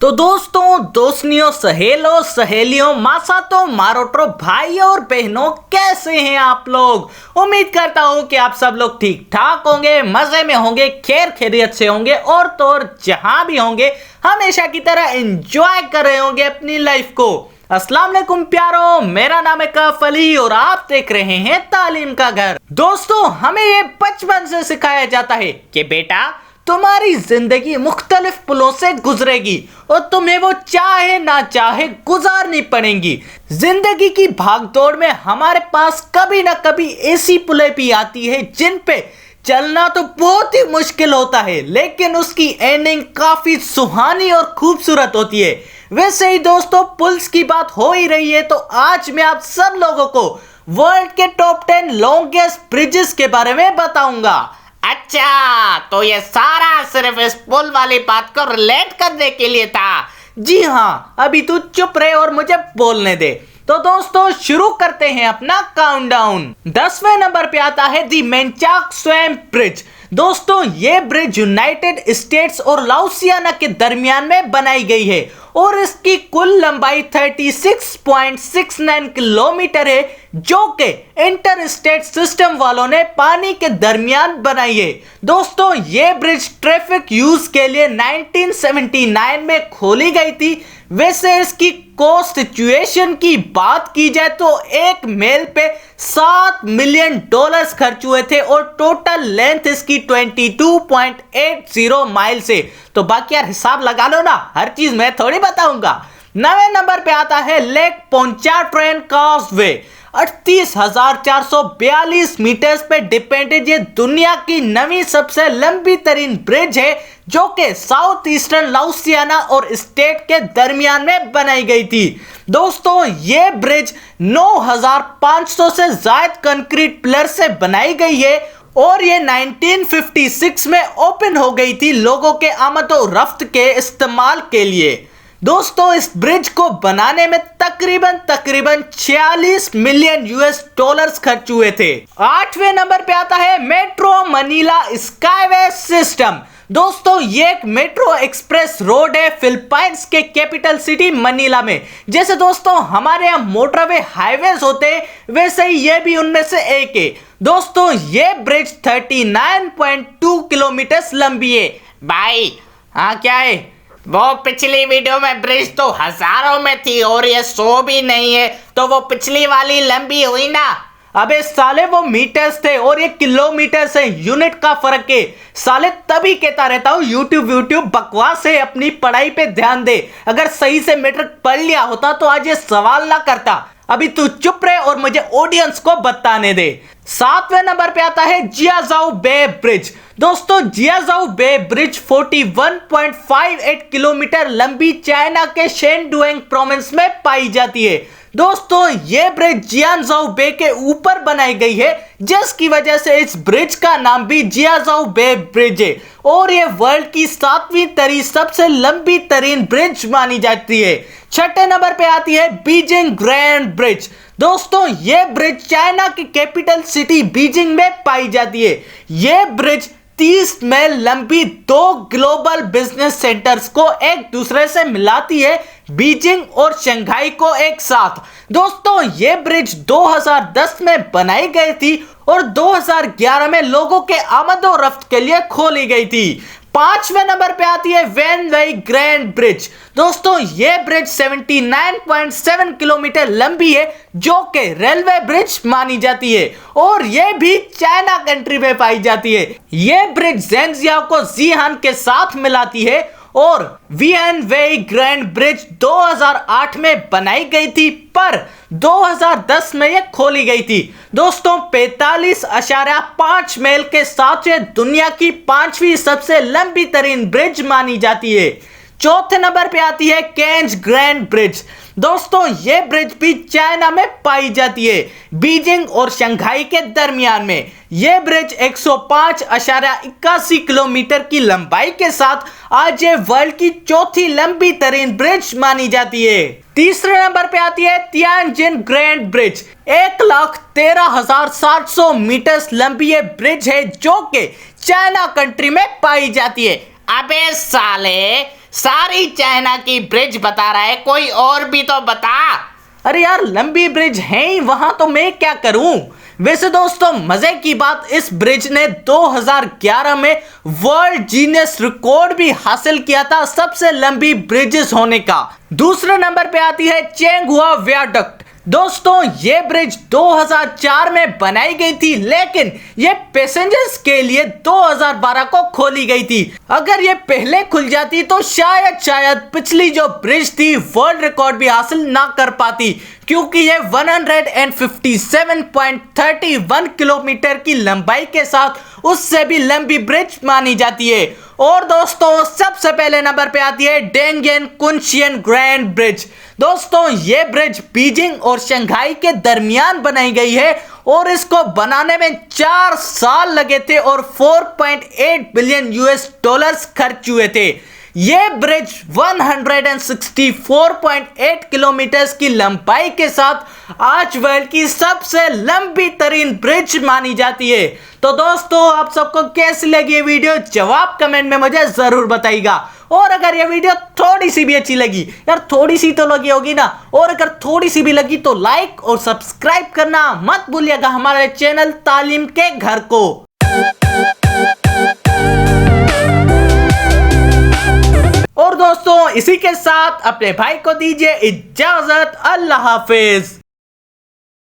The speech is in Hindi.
तो दोस्तों, दोस्तनियों, सहेलों, सहेलियों, मासातो, मारोटो, भाइयों और बहनों, कैसे हैं आप लोग। उम्मीद करता हूं कि आप सब लोग ठीक ठाक होंगे, मजे में होंगे, खैर खैरियत से होंगे और तो और जहां भी होंगे हमेशा की तरह एंजॉय कर रहे होंगे अपनी लाइफ को। अस्सलाम वालेकुम प्यारो, मेरा नाम है कैफ अली और आप देख रहे हैं तालीम का घर। दोस्तों, हमें ये बचपन से सिखाया जाता है कि बेटा तुम्हारी जिंदगी मुख्तलिफ पुलों से गुजरेगी और तुम्हें वो चाहे ना चाहे गुजारनी पड़ेंगी। जिंदगी की भागदौड़ में हमारे पास कभी ना कभी ऐसी पुलें भी आती है जिन पे चलना तो बहुत ही मुश्किल होता है, लेकिन उसकी एंडिंग काफी सुहानी और खूबसूरत होती है। वैसे ही दोस्तों, पुल्स की बात हो ही रही है तो आज मैं आप सब लोगों को वर्ल्ड के टॉप 10 लॉन्गेस्ट ब्रिजेस के बारे में बताऊंगा। अच्छा, तो ये सारा सिर्फ इस पुल वाली बात को रिलेट करने के लिए था। जी हाँ, अभी तू चुप रहे और मुझे बोलने दे। तो दोस्तों, शुरू करते हैं अपना काउंटडाउन। 10वें नंबर पे आता है दी मेंचाक स्वैम्प ब्रिज। दोस्तों, ये ब्रिज यूनाइटेड स्टेट्स और लाउसियाना के दरमियान में बनाई गई है और इसकी कुल लंबाई 36.69 किलोमीटर है, जो कि इंटर स्टेट सिस्टम वालों ने पानी के दरमियान बनाई है। दोस्तों, ये ब्रिज ट्रैफिक यूज के लिए 1979 में खोली गई थी। वैसे इसकी कॉस्ट सिचुएशन की बात की जाए तो एक मेल पे $7 मिलियन खर्च हुए थे और टोटल लेंथ इसकी 22.80 माइल्स है। तो बाकी यार हिसाब लगा लो ना, हर चीज मैं थोड़ी बताऊंगा। 9वें नंबर पे आता है लेक पोंचाट्रेन काजवे। 38,442 मीटर्स पे डिपेंडेड ये दुनिया की नवी सबसे लंबी तरीन ब्रिज है, जो कि साउथ ईस्टर्न लाउसियाना और स्टेट के दरमियान में बनाई गई थी। दोस्तों, ये ब्रिज 9,500 से ज्यादा कंक्रीट पिलर से बनाई गई है और ये 1956 में ओपन हो गई थी लोगों के आमद और रफ्त के इस्तेमाल के लिए। दोस्तों, इस ब्रिज को बनाने में तकरीबन 46 मिलियन US डॉलर्स खर्च हुए थे। 8वें नंबर पे आता है मेट्रो मनीला स्काईवे सिस्टम। दोस्तों, ये एक मेट्रो एक्सप्रेस रोड है फिलीपींस के कैपिटल सिटी मनीला में। जैसे दोस्तों हमारे यहाँ मोटरवे हाईवेज होते हैं, वैसे ही ये भी उनमें से एक है। दोस्तों, ये ब्रिज 39.2 किलोमीटर लंबी है। भाई, हाँ, क्या है? वो पिछली वीडियो में ब्रिज तो हजारों में थी और ये 100 भी नहीं है, तो वो पिछली वाली लंबी हुई ना। अबे साले, वो मीटर्स थे और ये किलोमीटर्स है, यूनिट का फर्क है साले। तभी कहता रहता हूँ यूट्यूब बकवास है, अपनी पढ़ाई पे ध्यान दे। अगर सही से मैट्रिक पढ़ लिया होता तो आज ये सवाल ना करता। अभी तू चुप रहे और मुझे ऑडियंस को बताने दे। 7वें नंबर पे आता है जियाजाओ बे ब्रिज। दोस्तों, जियाजाओ बे ब्रिज 41.58 किलोमीटर लंबी चाइना के शेनडुएंग प्रोविंस में पाई जाती है। दोस्तों, ये ब्रिज जियांजाओ बे के ऊपर बनाई गई है, जिसकी वजह से इस ब्रिज का नाम भी जियाजाओ बे ब्रिज है और ये वर्ल्ड की 7वीं तरीन सबसे लंबी तरीन ब्रिज मानी जाती है। 6ठे नंबर पे आती है बीजिंग ग्रैंड ब्रिज। दोस्तों, ये ब्रिज चाइना की कैपिटल सिटी बीजिंग में पाई जाती है। ये ब्रिज 30 मील लंबी 2 ग्लोबल बिजनेस सेंटर्स को एक दूसरे से मिलाती है, बीजिंग और शंघाई को एक साथ। दोस्तों, ये ब्रिज 2010 में बनाई गई थी और 2011 में लोगों के आमद और रफ्त के लिए खोली गई थी। 5वें नंबर पे आती है वैन वे ग्रैंड ब्रिज। दोस्तों, ये ब्रिज 79.7 किलोमीटर लंबी है, जो कि रेलवे ब्रिज मानी जाती है और ये भी चाइना कंट्री में पाई जाती है। ये ब्रिज ज़ेंजियाओ को ज़ीहान के साथ मिलाती है और वियन वे ग्रैंड ब्रिज 2008 में बनाई गई थी, पर 2010 में यह खोली गई थी। दोस्तों, 45.5 मील के साथ ये दुनिया की 5वीं सबसे लंबी तरीन ब्रिज मानी जाती है। 4थे नंबर पे आती है केंज ग्रैंड ब्रिज। दोस्तों, ये ब्रिज भी चाइना में पाई जाती है, बीजिंग और शंघाई के दरमियान में। यह ब्रिज 105.81 किलोमीटर की लंबाई के साथ आज ये वर्ल्ड की 4थी लंबी तरीन ब्रिज मानी जाती है। तीसरे नंबर पे आती है तियानजिन ग्रैंड ब्रिज। 1,13,700 मीटर लंबी ये ब्रिज है, जो कि चाइना कंट्री में पाई जाती है। अबे साले, सारी चाइना की ब्रिज बता रहा है, कोई और भी तो बता। अरे यार लंबी ब्रिज है ही वहां, तो मैं क्या करूं। वैसे दोस्तों मजे की बात, इस ब्रिज ने 2011 में वर्ल्ड जीनियस रिकॉर्ड भी हासिल किया था सबसे लंबी ब्रिजेस होने का। दूसरे नंबर पे आती है चेंगहुआ वियाडक्ट। दोस्तों ये ब्रिज 2004 में बनाई गई थी, लेकिन ये पैसेंजर्स के लिए 2012 को खोली गई थी। अगर ये पहले खुल जाती तो शायद पिछली जो ब्रिज थी वर्ल्ड रिकॉर्ड भी हासिल ना कर पाती, क्योंकि ये 157.31 किलोमीटर की लंबाई के साथ उससे भी लंबी ब्रिज मानी जाती है। और दोस्तों सबसे पहले नंबर पे आती है डेंगियन कुनशियन ग्रैंड ब्रिज। दोस्तों ये ब्रिज बीजिंग और शंघाई के दरमियान बनाई गई है और इसको बनाने में 4 साल लगे थे और 4.8 बिलियन यूएस डॉलर्स खर्च हुए थे। ये ब्रिज 164.8 किलोमीटर की लंबाई के साथ आज वर्ल्ड की सबसे लंबी तरीन ब्रिज मानी जाती है। तो दोस्तों आप सबको कैसी लगी ये वीडियो, जवाब कमेंट में मुझे जरूर बताइएगा। और अगर ये वीडियो थोड़ी सी भी अच्छी लगी, यार थोड़ी सी तो लगी होगी ना, और अगर थोड़ी सी भी लगी तो लाइक और सब्सक्राइब करना मत भूलिएगा हमारे चैनल तालीम के घर को। और दोस्तों इसी के साथ अपने भाई को दीजिए इजाजत। अल्लाह हाफिज।